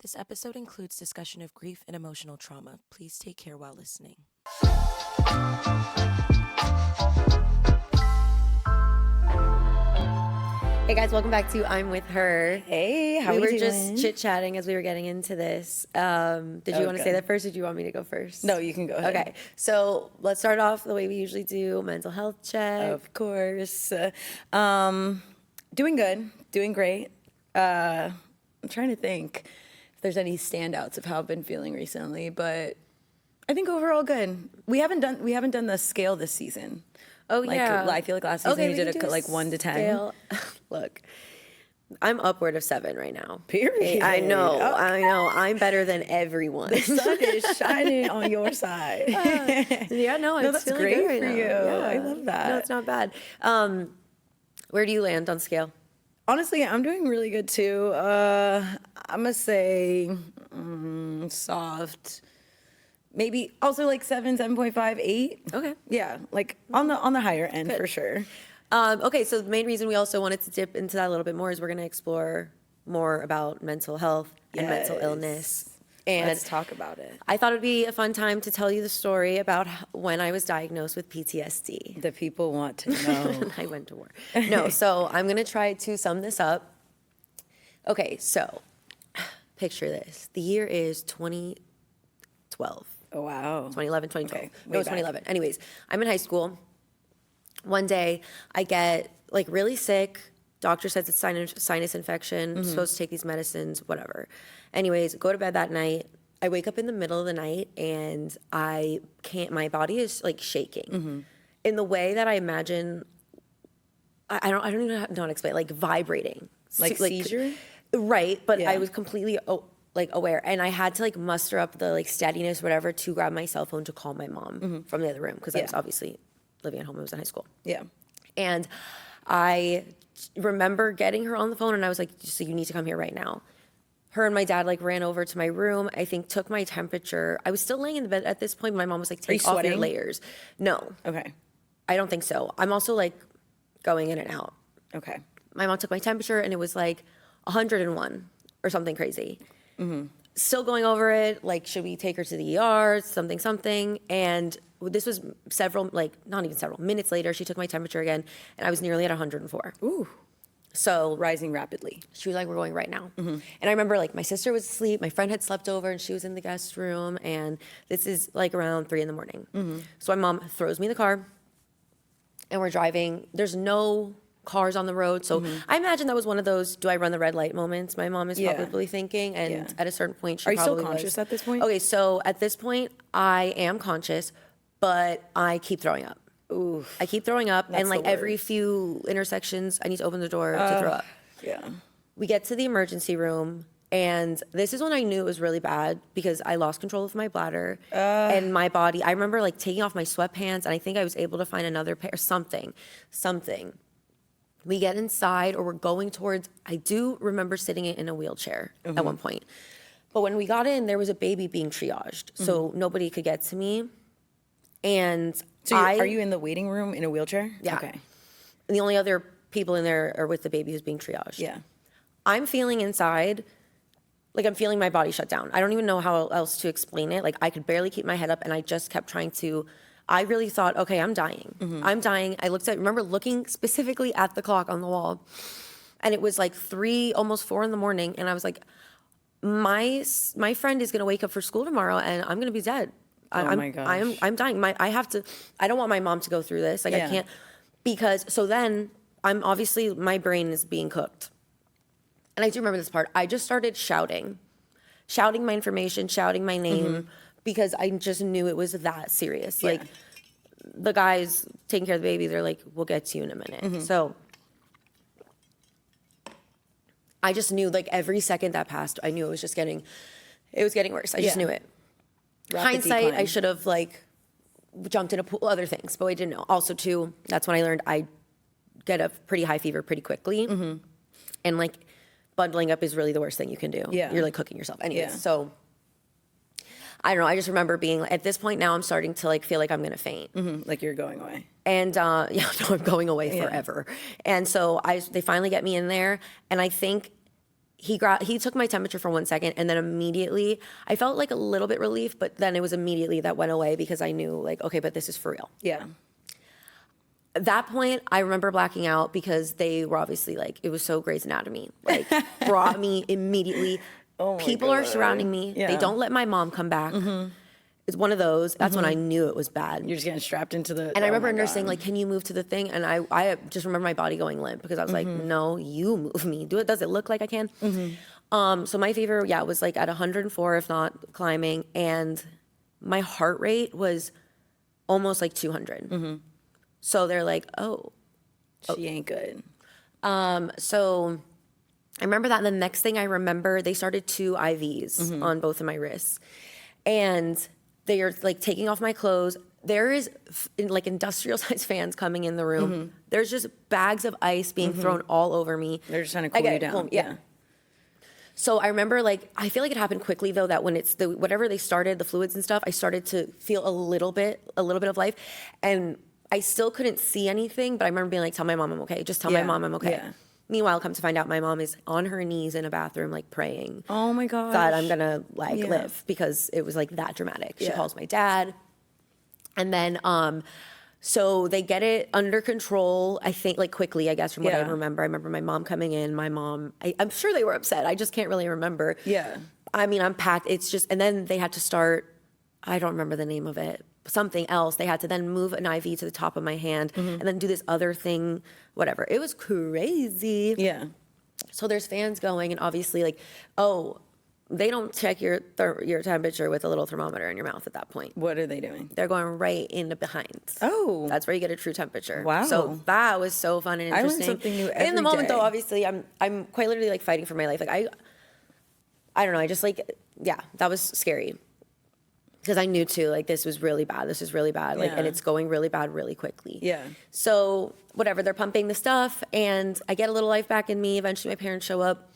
This episode includes discussion of grief and emotional trauma. Please take care while listening. Hey guys, welcome back to I'm With Her. Hey, how we are were you just doing? chit-chatting as we were getting into this. Did you want to say that first, or do you want me to go first? No, you can go ahead. Okay, so let's start off the way we usually do, mental health check. Of course. Doing good, doing great. I'm trying to think if there's any standouts of how I've been feeling recently, but I think overall good. We haven't done the scale this season. Oh, Like, yeah. I feel like last season Okay, you we did can do a 1 to 10. scale. Look, I'm upward of 7 right now. Period. I know, Okay. I know. I'm better than everyone. The sun is shining on your side. Yeah, no, it's that's feeling great good right for now. you. Yeah. I love that. No, it's not bad. Where do you land on scale? Honestly, I'm doing really good too. I'm gonna say soft. Maybe also like 7, 7.5, 8. Okay. Yeah, like on the higher end for sure. Okay, so the main reason we also wanted to dip into that a little bit more is we're going to explore more about mental health and mental Yes. illness. And Let's talk about it. I thought it would be a fun time to tell you the story about when I was diagnosed with PTSD. The people want to know. I went to war. No, so I'm going to try to sum this up. Okay, so picture this. The year is 2012. Oh, wow. 2011, 2012. Okay, No, it was way back. 2011. Anyways, I'm in high school. One day, I get like really sick. Doctor says it's sinus infection. I'm supposed to take these medicines, whatever. Anyways, go to bed that night. I wake up in the middle of the night and I can't, my body is like shaking in the way that I imagine. I don't even know how to explain, like vibrating. Like seizure? Right, but Yeah. I was completely like aware, and I had to like muster up the like steadiness, whatever, to grab my cell phone to call my mom from the other room because I was Yeah. obviously living at home. I was in high school, Yeah. and I remember getting her on the phone, and I was like, "So you need to come here right now." Her and my dad like ran over to my room. I think took my temperature. I was still laying in the bed at this point. My mom was like, "Take you off your sweating? layers." No, Okay. I don't think so. I'm also like going in and out. Okay. My mom took my temperature and it was like 101 or something crazy. Still going over it, like, should we take her to the ER, something. And this was several, like, not even several minutes later, she took my temperature again and I was nearly at 104. Ooh. So Rising rapidly. she was like, we're going right now. And I remember like my sister was asleep, my friend had slept over and she was in the guest room, and this is like around 3 a.m. So my mom throws me in the car and we're driving. There's no cars on the road. So I imagine that was one of those, do I run the red light moments my mom is Yeah. probably thinking. And Yeah. at a certain point, she Are you still probably conscious was. at this point? Okay, so at this point, I am conscious, but I keep throwing up. Ooh. I keep throwing up, That's and like the every worst. few intersections, I need to open the door to throw up. Yeah. We get to the emergency room, and this is when I knew it was really bad because I lost control of my bladder and my body. I remember like taking off my sweatpants, and I think I was able to find another pair, something. We get inside, or we're going towards, I do remember sitting in a wheelchair at one point. But when we got in, there was a baby being triaged, so nobody could get to me. And So are you in the waiting room in a wheelchair? Yeah. Okay. and the only other people in there are with the baby who's being triaged. Yeah. I'm feeling inside, like I'm feeling my body shut down. I don't even know how else to explain it. Like I could barely keep my head up, and I just kept trying to. I really thought, okay, I'm dying. I'm dying. I remember looking specifically at the clock on the wall, and it was like 3, almost 4 in the morning, and I was like, my friend is gonna wake up for school tomorrow, and I'm gonna be dead. my gosh. I'm dying. I don't want my mom to go through this. Like I Yeah. can't, because so then I'm obviously, my brain is being cooked. And I do remember this part. I just started shouting my information, shouting my name, because I just knew it was that serious. Yeah. Like the guys taking care of the baby, they're like, we'll get to you in a minute. So I just knew, like every second that passed, I knew it was getting worse. I just Yeah. knew it. Rapid Hindsight, I decline. should have like jumped in a pool, other things, but I didn't know. Also, too, that's when I learned I get a pretty high fever pretty quickly, and like bundling up is really the worst thing you can do. Yeah. You're like cooking yourself. Anyways, Yeah. so I don't know. I just remember being at this point now. I'm starting to like feel like I'm gonna faint, Like you're going away. and yeah, no, I'm going away Yeah. forever. And so they finally get me in there, and I think he took my temperature for 1 second, and then immediately I felt like a little bit relief, but then it was immediately that went away because I knew like, okay, but this is for real. Yeah. At that point, I remember blacking out because they were obviously like, it was so Grey's Anatomy, like brought me immediately. Oh my People are God. surrounding me. Yeah. They don't let my mom come back. It's one of those. That's when I knew it was bad. You're just getting strapped into the. And I remember a my nurse God. saying, like, can you move to the thing? And I just remember my body going limp because I was like, no, you move me. Does it look like I can? So my fever, was like at 104, if not climbing. And my heart rate was almost like 200. So they're like, oh. She ain't good. So I remember that. And the next thing I remember, they started 2 IVs on both of my wrists. And they are like taking off my clothes. There is like industrial sized fans coming in the room. There's just bags of ice being thrown all over me. They're just trying to cool you down. Yeah. So I remember like, I feel like it happened quickly though, that when it's whatever they started, the fluids and stuff, I started to feel a little bit of life. And I still couldn't see anything, but I remember being like, tell my mom I'm okay. Just tell my mom I'm okay. Yeah. Meanwhile, come to find out my mom is on her knees in a bathroom, like praying. Oh my gosh. That I'm gonna live because it was like that dramatic. She calls my dad. And then, so they get it under control, I think, like quickly, I guess, from what I remember. I remember my mom coming in, I'm sure they were upset. I just can't really remember. Yeah. I mean, I'm packed. It's just, and then they had to start, I don't remember the name of it, something else. They had to then move an IV to the top of my hand and then do this other thing, whatever. It was crazy. Yeah. So there's fans going, and obviously, like, oh, they don't check your temperature with a little thermometer in your mouth at that point. What are they doing? They're going right in the behind. Oh. That's where you get a true temperature. Wow. So that was so fun and I learn interesting. something new In the every moment, day. though, obviously, I'm quite literally like fighting for my life. Like I don't know. I just like, that was scary. Because I knew too, like, this was really bad. This is really bad. Like, and it's going really bad really quickly. Yeah. So whatever, they're pumping the stuff, and I get a little life back in me. Eventually, my parents show up.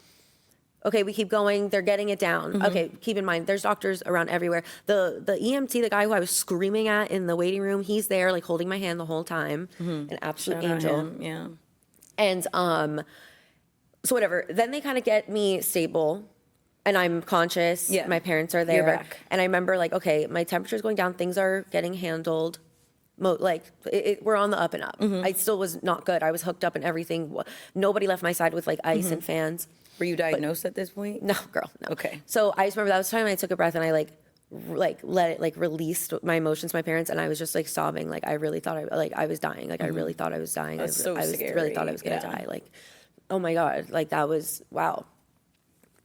Okay, we keep going. They're getting it down. Okay, keep in mind, there's doctors around everywhere. The EMT, the guy who I was screaming at in the waiting room, he's there, like, holding my hand the whole time. An absolute Shout out angel. him, yeah. And so whatever. Then they kind of get me stable, and I'm conscious. Yeah. My parents are there. You're back. And I remember, like, okay, my temperature's going down. Things are getting handled. We're on the up and up. I still was not good. I was hooked up and everything. Nobody left my side with like ice and fans. Were you diagnosed at this point? No, girl, no. Okay. So I just remember that was the time I took a breath and I like let it like released my emotions to my parents, and I was just like sobbing. Like I really thought I was dying. Like I really thought I was dying. That's so I really scary. thought I was gonna Yeah. die. Like, oh my God, like that was wow.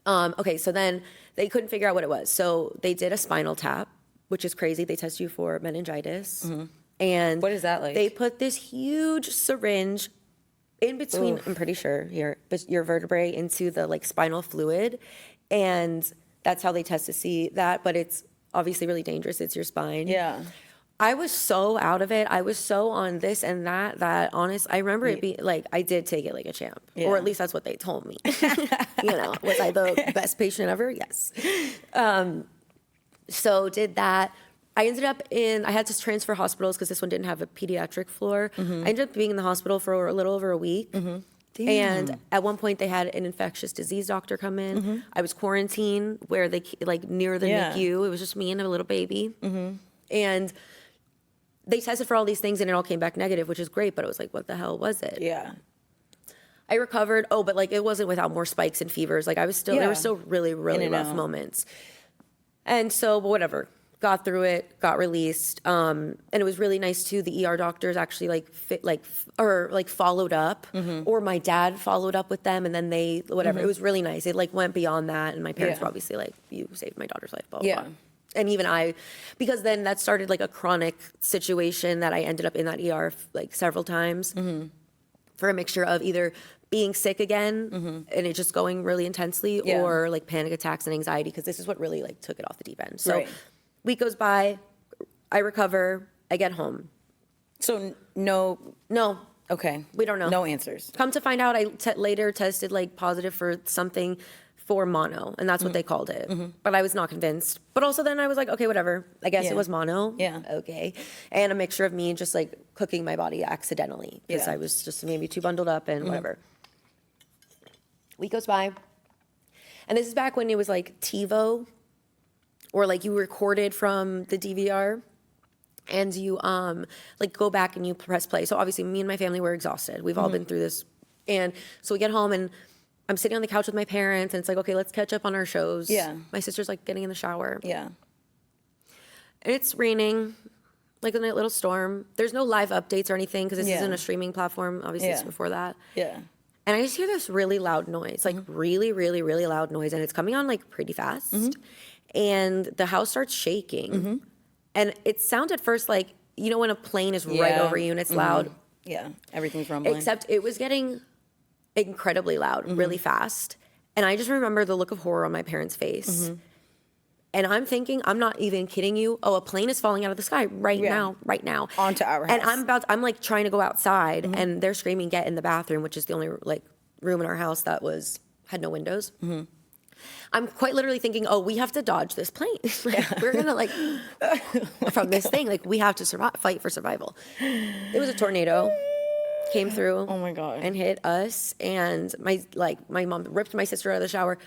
Okay, so then they couldn't figure out what it was. So they did a spinal tap, which is crazy. They test you for meningitis. And What is that like? They put this huge syringe in between, I'm pretty sure, your vertebrae into the like spinal fluid. And that's how they test to see that. But it's obviously really dangerous. It's your spine. Yeah. I was so out of it. I was so on this and that honest. I remember it being like, I did take it like a champ, or at least that's what they told me. Was I the best patient ever? Yes. So did that. I had to transfer hospitals because this one didn't have a pediatric floor. I ended up being in the hospital for a little over a week. And at one point they had an infectious disease doctor come in. I was quarantined where they like near the NICU. It was just me and a little baby. And they tested for all these things and it all came back negative, which is great. But it was like, what the hell was it? Yeah. I recovered. Oh, but like it wasn't without more spikes and fevers. Like I was still, there were still really, really rough moments. And so, but whatever. Got through it, got released, and it was really nice too. The ER doctors actually followed up, or my dad followed up with them, and then they whatever. It was really nice. It like went beyond that, and my parents were obviously like, "You saved my daughter's life." Blah blah. Blah. And even I, because then that started like a chronic situation that I ended up in that ER like several times for a mixture of either being sick again and it just going really intensely, or like panic attacks and anxiety, because this is what really like took it off the deep end. So. Week goes by, I recover, I get home. So no. Okay. We don't know. No answers. Come to find out, I later tested like positive for something for mono, and that's what they called it. But I was not convinced. But also then I was like, okay, whatever. I guess it was mono. Yeah. Okay. And a mixture of me just like cooking my body accidentally because I was just maybe too bundled up and whatever. Week goes by. And this is back when it was like TiVo, or like you recorded from the DVR and you like go back and you press play. So obviously me and my family were exhausted. We've all been through this. And so we get home and I'm sitting on the couch with my parents and it's like, okay, let's catch up on our shows. Yeah. My sister's like getting in the shower. Yeah. And it's raining, like a little storm. There's no live updates or anything because this isn't a streaming platform. Obviously, it's before that. Yeah. And I just hear this really loud noise, like really, really, really loud noise. And it's coming on like pretty fast. And the house starts shaking. And it sounds at first like, you know, when a plane is right over you and it's loud. Yeah. Everything's rumbling. Except it was getting incredibly loud, really fast. And I just remember the look of horror on my parents' face. And I'm thinking, I'm not even kidding you. Oh, a plane is falling out of the sky right now. Onto our house. And I'm like trying to go outside and they're screaming, get in the bathroom, which is the only like room in our house that had no windows. I'm quite literally thinking, oh, we have to dodge this plane. Like, we're gonna like, from this thing, like we have to fight for survival. It was a tornado. Came through. Oh my God. And hit us. And my mom ripped my sister out of the shower.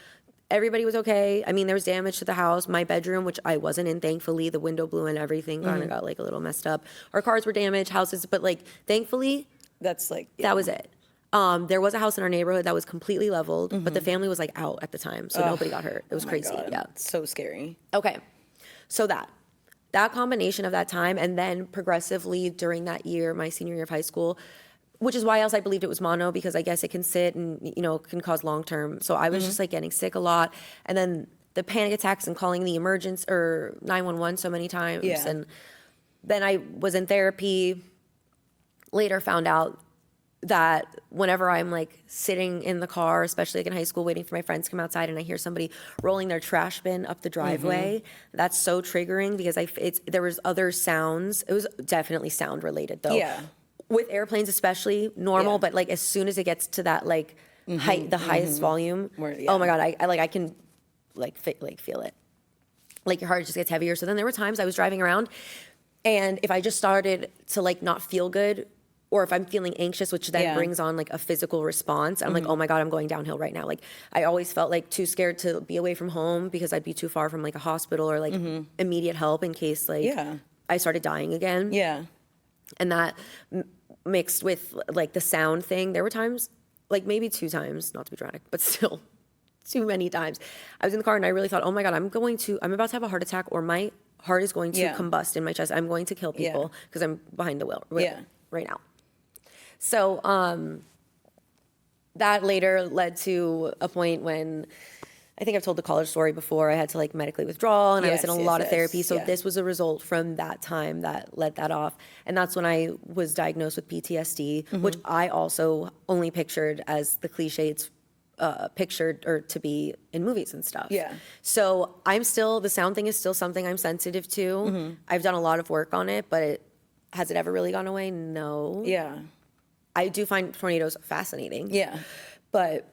Everybody was okay. I mean, there was damage to the house. My bedroom, which I wasn't in, thankfully, the window blew and everything kind of got like a little messed up. Our cars were damaged, houses, but like thankfully, That's like, that was it. There was a house in our neighborhood that was completely leveled, but the family was like out at the time, so nobody got hurt. It was crazy. God. Yeah. So scary. Okay. So that combination of that time, and then progressively during that year, my senior year of high school, which is why else I believed it was mono, because I guess it can sit and, you know, can cause long-term. So I was just like getting sick a lot. And then the panic attacks and calling the emergency or 911 so many times. Yeah. And then I was in therapy, later found out that whenever I'm like sitting in the car, especially like in high school, waiting for my friends to come outside and I hear somebody rolling their trash bin up the driveway, that's so triggering because there was other sounds. It was definitely sound related though. Yeah. With airplanes especially, normal, but like as soon as it gets to that like height, the highest volume, oh my God, I can like feel it. Like your heart just gets heavier. So then there were times I was driving around and if I just started to like not feel good, or if I'm feeling anxious, which then brings on like a physical response, I'm like, oh my God, I'm going downhill right now. Like I always felt like too scared to be away from home because I'd be too far from like a hospital or like immediate help in case like I started dying again. Yeah. And that mixed with like the sound thing, there were times, like maybe 2 times, not to be dramatic, but still too many times. I was in the car and I really thought, oh my God, I'm about to have a heart attack or my heart is going to combust in my chest. I'm going to kill people because I'm behind the wheel right now. So that later led to a point when I think I've told the college story before. I had to like medically withdraw and I was in a lot of therapy. So this was a result from that time that let that off. And that's when I was diagnosed with PTSD, which I also only pictured as the cliches pictured or to be in movies and stuff. Yeah. So the sound thing is still something I'm sensitive to. I've done a lot of work on it, but has it ever really gone away? No. Yeah. I do find tornadoes fascinating. Yeah. But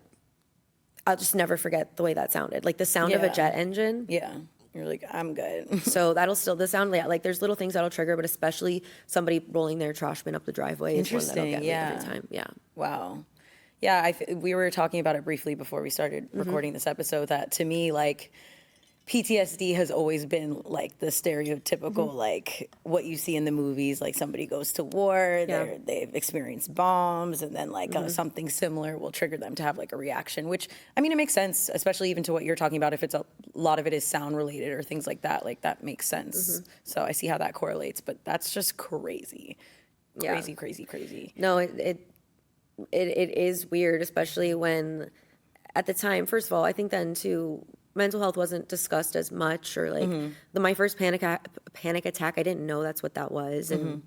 I'll just never forget the way that sounded. Like the sound of a jet engine. Yeah. You're like, I'm good. So that'll still, the sound, like there's little things that'll trigger, but especially somebody rolling their trash bin up the driveway is one that'll get me every time. Yeah. Wow. Yeah, we were talking about it briefly before we started recording this episode, that to me, like, PTSD has always been like the stereotypical, like what you see in the movies, like somebody goes to war, they've experienced bombs, and then like something similar will trigger them to have like a reaction, which, I mean, it makes sense, especially even to what you're talking about. If it's a lot of it is sound related or things like that makes sense. So I see how that correlates, but that's just crazy. Crazy. No, it is weird, especially when at the time, first of all, I think then too, mental health wasn't discussed as much, or like my first panic attack, I didn't know that's what that was, and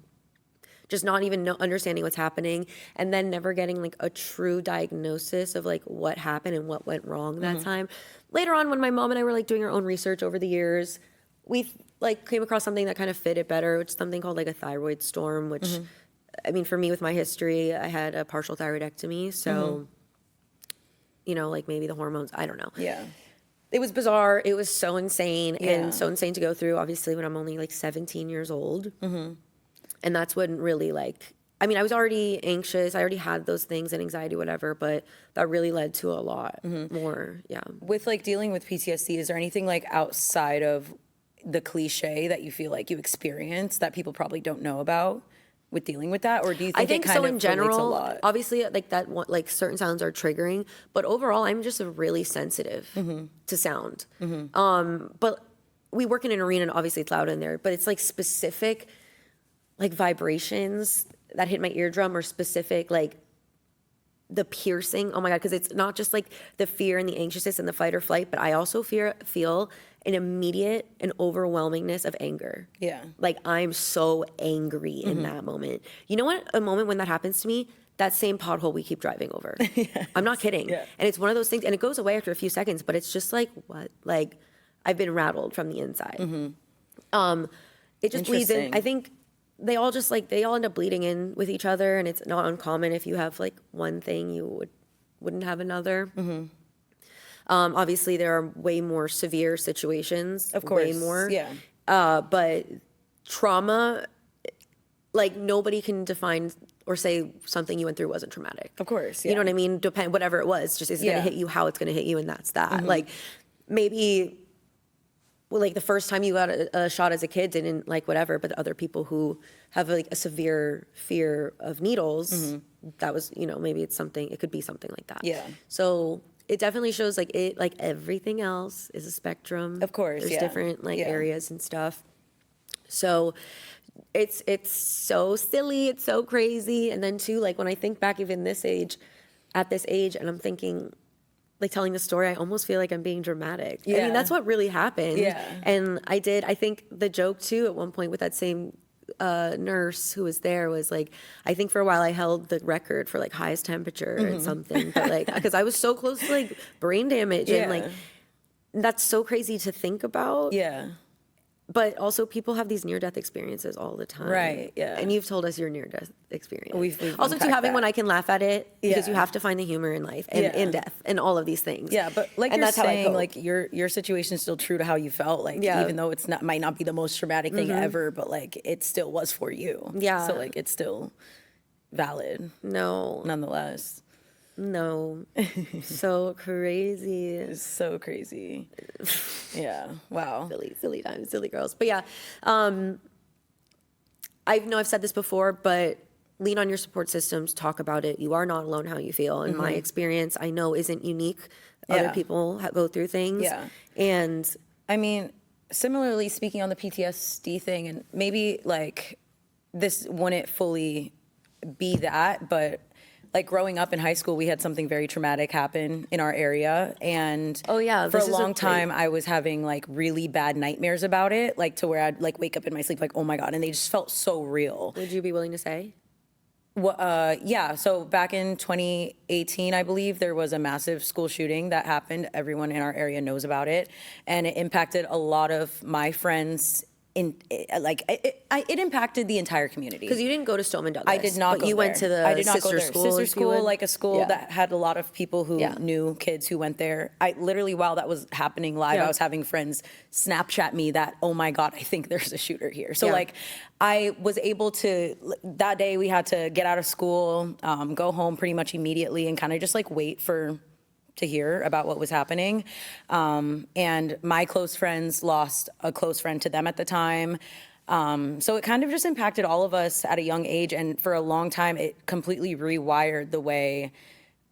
just not even understanding what's happening, and then never getting like a true diagnosis of like what happened and what went wrong that time. Later on, when my mom and I were like doing our own research over the years, we like came across something that kind of fit it better, which is something called like a thyroid storm, which I mean, for me with my history, I had a partial thyroidectomy, so you know, like maybe the hormones, I don't know. Yeah. It was bizarre. It was so insane and so insane to go through, obviously, when I'm only like 17 years old. And that's when really like I mean, I was already anxious. I already had those things and anxiety, whatever, but that really led to a lot more. Yeah. With like dealing with PTSD, is there anything like outside of the cliche that you feel like you experience that people probably don't know about with dealing with that? Or do you think I think it kind so of in relates a general, lot? obviously like that one, like certain sounds are triggering, but overall I'm just really sensitive to sound. But we work in an arena and obviously it's loud in there, but it's like specific like vibrations that hit my eardrum or specific like the piercing. Oh my God, because it's not just like the fear and the anxiousness and the fight or flight, but I also feel an immediate and overwhelmingness of anger. Yeah. Like I'm so angry in that moment. You know what? A moment when that happens to me, that same pothole we keep driving over. Yes. I'm not kidding. Yeah. And it's one of those things, and it goes away after a few seconds, but it's just like, what? Like I've been rattled from the inside. It just bleeds in. Interesting. I think they all just like, they all end up bleeding in with each other, and it's not uncommon if you have like one thing, you wouldn't have another. Obviously, there are way more severe situations. Of course. Way more. Yeah. But trauma, like nobody can define or say something you went through wasn't traumatic. Of course. You know what I mean? Whatever it was, just is going to hit you how it's going to hit you, and that's that. Like maybe, well, like the first time you got a shot as a kid didn't like whatever, but other people who have like a severe fear of needles, that was, you know, maybe it's something, it could be something like that. Yeah. So it definitely shows like it, like everything else is a spectrum. Of course, There's yeah. different like Yeah. areas and stuff. So it's so silly, it's so crazy. And then too, like when I think back even at this age, and I'm thinking, like telling the story, I almost feel like I'm being dramatic. I Yeah. mean, that's what really happened. Yeah. And I think the joke too at one point with that same nurse who was there was like, I think for a while I held the record for like highest temperature and something, but like, because I was so close to like brain damage and like, that's so crazy to think about. Yeah. But also people have these near-death experiences all the time. Right, yeah. And you've told us your near-death experience. We've also to unpacked having that. when I can laugh at it because Yeah. you have to find the humor in life and in death and all of these things. Yeah, but like and you're that's how I saying, cope. like your situation is still true to how you felt. Like Yeah. even though might not be the most traumatic thing ever, but like it still was for you. Yeah. So like it's still valid No, nonetheless. no. So crazy. It's so crazy. Yeah. Wow. Silly times, silly girls. But yeah, I know I've said this before, but lean on your support systems, talk about it. You are not alone how you feel. And my experience, I know, isn't unique. Other Yeah. people go through things. Yeah. And I mean, similarly speaking on the PTSD thing, and maybe like this wouldn't fully be that, but like growing up in high school, we had something very traumatic happen in our area. And Oh, yeah, for this a is a long great- time, I was having like really bad nightmares about it, like to where I'd like wake up in my sleep like, oh my God. And they just felt so real. would you be willing to say? Yeah, so back in 2018, I believe, there was a massive school shooting that happened. Everyone in our area knows about it. And it impacted a lot of my friends. It impacted the entire community. Because you didn't go to Stoneman Douglas. I did not But go you there. went to the I did not sister go there. school. Sister if you school, would. like a school Yeah. that had a lot of people who Yeah. knew kids who went there. I literally, while that was happening live, Yeah. I was having friends Snapchat me that, oh my God, I think there's a shooter here. So Yeah. like, I was able to, that day we had to get out of school, go home pretty much immediately and kind of just like wait to hear about what was happening. And my close friends lost a close friend to them at the time. So it kind of just impacted all of us at a young age. And for a long time, it completely rewired the way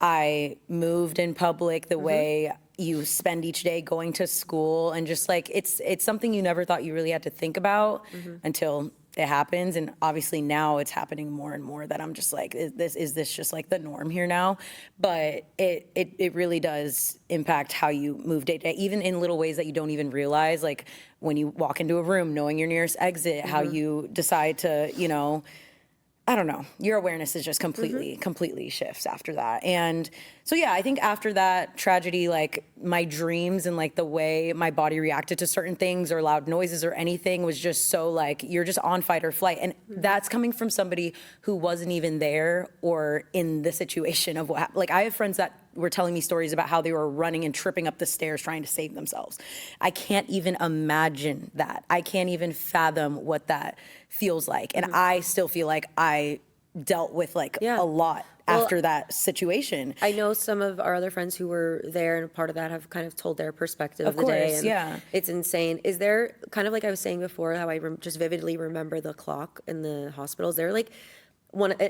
I moved in public, the way you spend each day going to school. And just like, it's something you never thought you really had to think about until it happens. And obviously now it's happening more and more that I'm just like, is this just like the norm here now? But it really does impact how you move day to day, even in little ways that you don't even realize. Like when you walk into a room, knowing your nearest exit, how you decide to, you know, I don't know, your awareness is just completely shifts after that. And so, yeah, I think after that tragedy, like my dreams and like the way my body reacted to certain things or loud noises or anything was just so like, you're just on fight or flight. And that's coming from somebody who wasn't even there or in the situation of what happened. Like I have friends that were telling me stories about how they were running and tripping up the stairs trying to save themselves. I can't even imagine that. I can't even fathom what that feels like. And I still feel like I dealt with like Yeah. a lot Well, after that situation. I know some of our other friends who were there and a part of that have kind of told their perspective of the day. course, And yeah. it's insane. Is there, kind of like I was saying before, how I just vividly remember the clock in the hospital? Is there like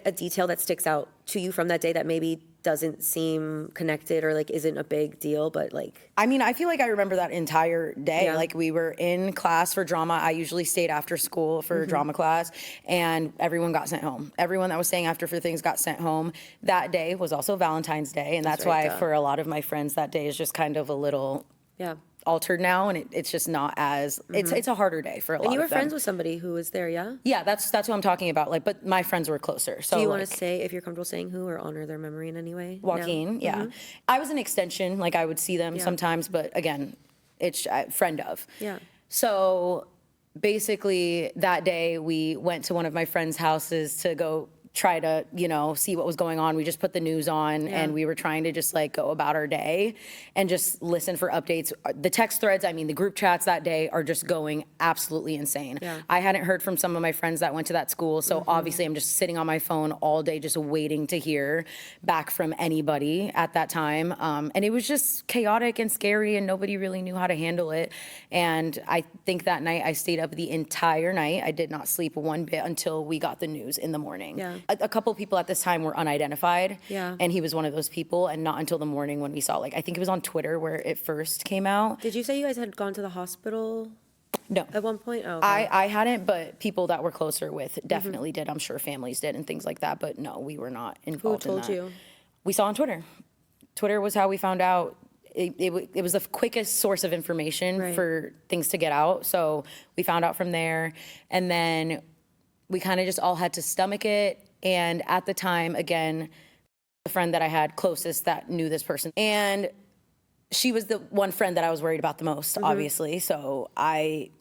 a detail that sticks out to you from that day that maybe doesn't seem connected or like isn't a big deal, but like? I mean, I feel like I remember that entire day. Yeah. Like we were in class for drama. I usually stayed after school for drama class, and everyone got sent home. Everyone that was staying after for things got sent home. That day was also Valentine's Day, and that's right, why duh. for a lot of my friends that day is just kind of a little Yeah. altered now, and it's just not as it's a harder day for a lot And you were of them. friends with somebody who was there, yeah? Yeah, that's what I'm talking about. Like, but my friends were closer. So Do you like, want to say, if you're comfortable saying who, or honor their memory in any way? now? Joaquin, yeah. I was an extension. Like I would see them Yeah. sometimes, but again, it's friend of. Yeah. So basically, that day we went to one of my friends' houses to go try to, see what was going on. We just put the news on and we were trying to just like go about our day and just listen for updates. The text threads, I mean, the group chats that day are just going absolutely insane. Yeah. I hadn't heard from some of my friends that went to that school. So obviously I'm just sitting on my phone all day, just waiting to hear back from anybody at that time. And it was just chaotic and scary and nobody really knew how to handle it. And I think that night I stayed up the entire night. I did not sleep one bit until we got the news in the morning. Yeah. A couple people at this time were unidentified. Yeah. And he was one of those people, and not until the morning when we saw, like, I think it was on Twitter where it first came out. Did you say you guys had gone to the hospital No. at one point? Oh, okay. I hadn't, but people that we're closer with definitely did. I'm sure families did and things like that, but no, we were not involved in that. told you? We saw on Twitter. Twitter was how we found out. It was the quickest source of information Right. for things to get out. So we found out from there. And then we kind of just all had to stomach it. And at the time, again, the friend that I had closest that knew this person. And she was the one friend that I was worried about the most, obviously. So I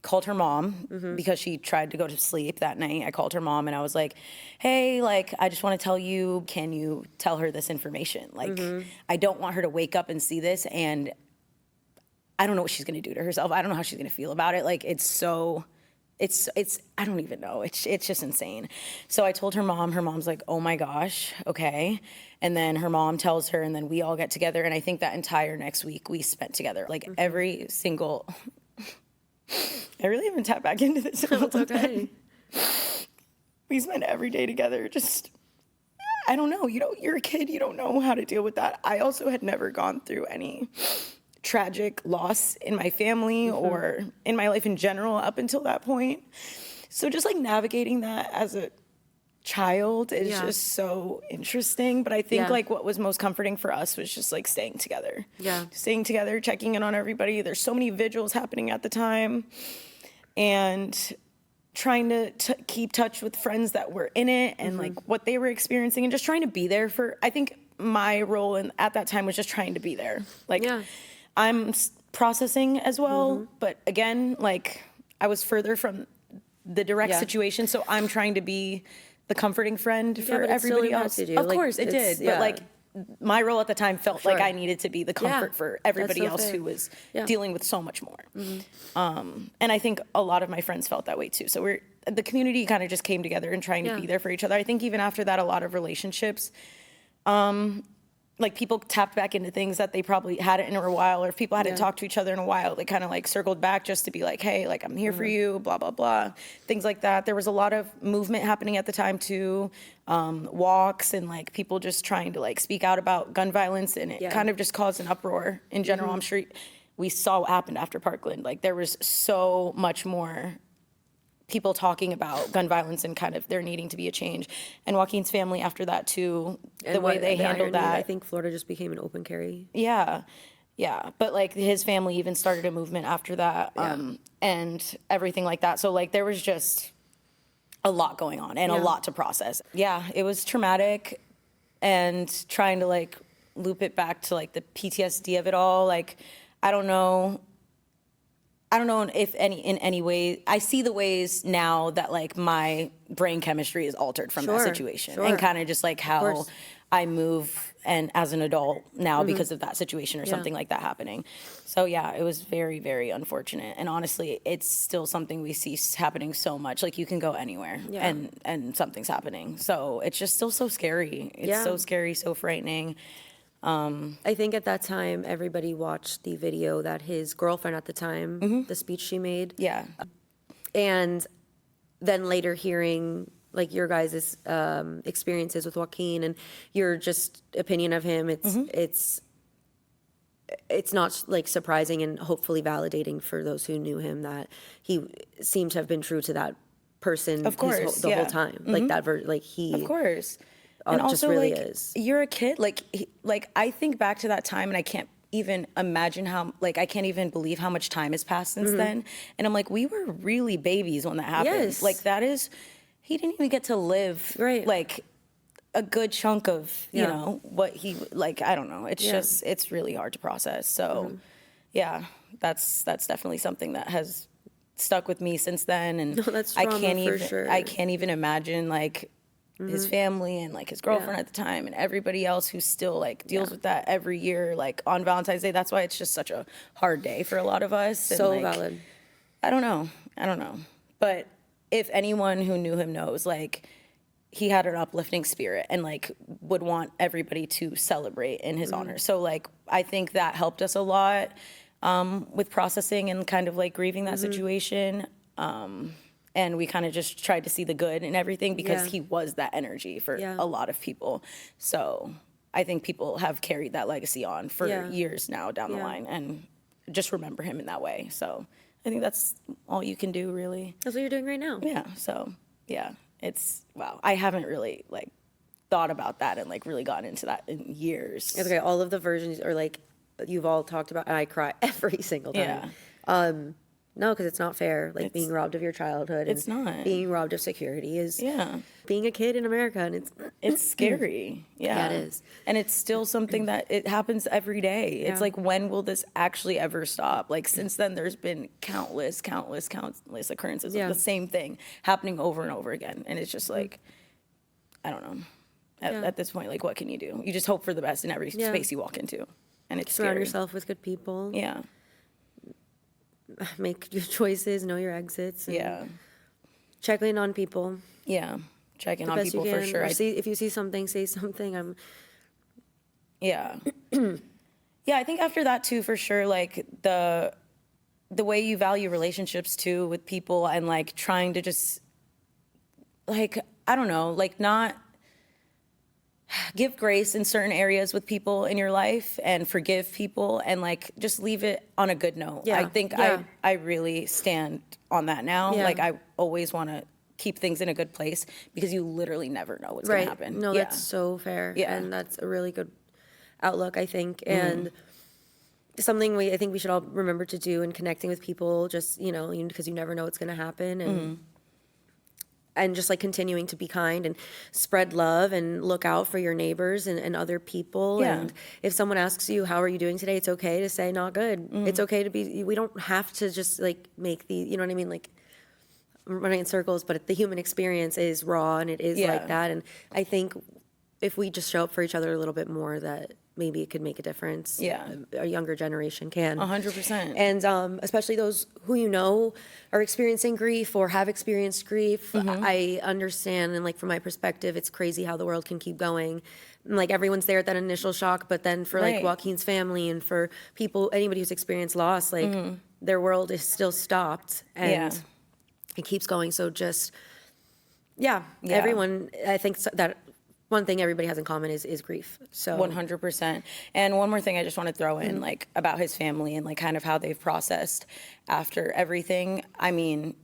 called her mom because she tried to go to sleep that night. I called her mom and I was like, hey, like, I just want to tell you, can you tell her this information? Like, I don't want her to wake up and see this, and I don't know what she's going to do to herself. I don't know how she's going to feel about it. Like, it's I don't even know. It's just insane. So I told her mom's like, oh my gosh, okay. And then her mom tells her, and then we all get together. And I think that entire next week we spent together, like every single, I really haven't tapped back into this. It's okay. We spent every day together. Just, I don't know. You're a kid. You don't know how to deal with that. I also had never gone through any tragic loss in my family or in my life in general up until that point. So just like navigating that as a child is just so interesting. But I think like what was most comforting for us was just like staying together. Yeah. Staying together, checking in on everybody. There's so many vigils happening at the time. And trying to keep touch with friends that were in it and like what they were experiencing, and just trying to be there for, I think my role at that time was just trying to be there. Like I'm processing as well, but again, like I was further from the direct situation. So I'm trying to be the comforting friend for but it still everybody else. impacted you. Of Like, course it did. yeah. But like my role at the time felt like I needed to be the comfort for everybody so else fair. who was dealing with so much more. And I think a lot of my friends felt that way too. So the community kind of just came together and trying to be there for each other. I think even after that, a lot of relationships, like people tapped back into things that they probably hadn't in a while, or if people hadn't talked to each other in a while, they kind of like circled back just to be like, hey, like I'm here for you, blah, blah, blah, things like that. There was a lot of movement happening at the time too, walks and like people just trying to like speak out about gun violence, and it kind of just caused an uproar in general. I'm sure we saw what happened after Parkland. Like there was so much more people talking about gun violence and kind of there needing to be a change. And Joaquin's family after that too, the way they handled that. I think Florida just became an open carry. Yeah. But like his family even started a movement after that, and everything like that. So like there was just a lot going on and a lot to process. Yeah, it was traumatic, and trying to like loop it back to like the PTSD of it all. Like, I don't know I don't know if in any way, I see the ways now that like my brain chemistry is altered from that situation, and kind of just like how I move and as an adult now because of that situation or something like that happening. So yeah, it was very, very unfortunate. And honestly, it's still something we see happening so much. Like you can go anywhere and something's happening. So it's just still so scary. It's so scary, so frightening. I think at that time, everybody watched the video that his girlfriend at the time, the speech she made. Yeah. And then later hearing like your guys' experiences with Joaquin and your just opinion of him, it's not like surprising and hopefully validating for those who knew him that he seemed to have been true to that person Of course, the whole time. Like that, he Of course. And just also, really like, is. you're a kid. Like I think back to that time, and I can't even imagine how, like, I can't even believe how much time has passed since then. And I'm like, we were really babies when that happened. Yes. Like, he didn't even get to live, like, a good chunk of, you know, what he, like, I don't know. It's just, it's really hard to process. So, yeah, that's definitely something that has stuck with me since then. And that's I trauma can't for even, sure. I can't even imagine, like, his family and like his girlfriend at the time and everybody else who still like deals with that every year, like on Valentine's Day. That's why it's just such a hard day for a lot of us. And, So like, valid. I don't know. But if anyone who knew him knows, like, he had an uplifting spirit and like would want everybody to celebrate in his honor. So like, I think that helped us a lot with processing and kind of like grieving that situation. And we kind of just tried to see the good in everything because he was that energy for a lot of people. So I think people have carried that legacy on for years now down the line and just remember him in that way. So I think that's all you can do, really. That's what you're doing right now. Yeah. So yeah, it's, wow. I haven't really like thought about that and like really gotten into that in years. It's okay. All of the versions are like you've all talked about, and I cry every single time. No, because it's not fair. Like being robbed of your childhood. It's not. Being robbed of security is being a kid in America, and it's scary. Yeah, it is. And it's still something that it happens every day. It's like, when will this actually ever stop? Like, since then, there's been countless occurrences of the same thing happening over and over again. And it's just like, I don't know. At this point, like, what can you do? You just hope for the best in every space you walk into. And it's Surround scary. yourself with good people. Yeah. Make your choices, know your exits. And check in on people. Yeah. Check in The on best people you for can. sure. Or if you see something, say something. Yeah. Yeah, I think after that too, for sure, like the way you value relationships too with people and like trying to just like, I don't know, like not give grace in certain areas with people in your life and forgive people and like just leave it on a good note. I think I really stand on that now. Like, I always want to keep things in a good place because you literally never know what's going to happen. No, that's so fair. Yeah. And that's a really good outlook, I think. And something I think we should all remember to do in connecting with people, just, you know, because you never know what's going to happen. And just like continuing to be kind and spread love and look out for your neighbors and other people. And if someone asks you, how are you doing today? It's okay to say not good. It's okay to be, we don't have to just like make the, you know what I mean? Like, I'm running in circles, but the human experience is raw and it is like that. And I think if we just show up for each other a little bit more, that maybe it could make a difference. A younger generation can. 100%. And especially those who you know are experiencing grief or have experienced grief. I understand, and like from my perspective, it's crazy how the world can keep going. And, like, everyone's there at that initial shock, but then for like Joaquin's family and for people, anybody who's experienced loss, like their world is still stopped and it keeps going. So just, everyone, I think that one thing everybody has in common is grief. So 100%. And one more thing I just want to throw in, like, about his family and like kind of how they've processed after everything. I mean,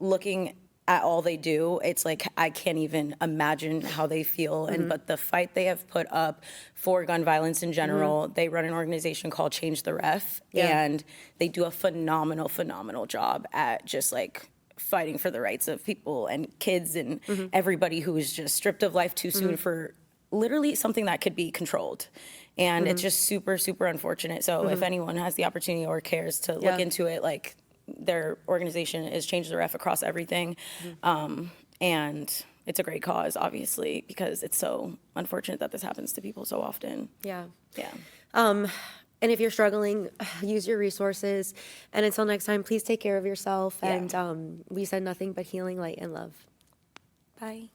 looking at all they do, it's like I can't even imagine how they feel. And but the fight they have put up for gun violence in general, they run an organization called Change the Ref, and they do a phenomenal job at just like fighting for the rights of people and kids and everybody who is just stripped of life too soon for literally something that could be controlled. And it's just super unfortunate. So if anyone has the opportunity or cares to look into it, like, their organization is Change the Ref across everything. And it's a great cause, obviously, because it's so unfortunate that this happens to people so often. Yeah. Yeah. And if you're struggling, use your resources. And until next time, please take care of yourself. Yeah. And we send nothing but healing, light, and love. Bye.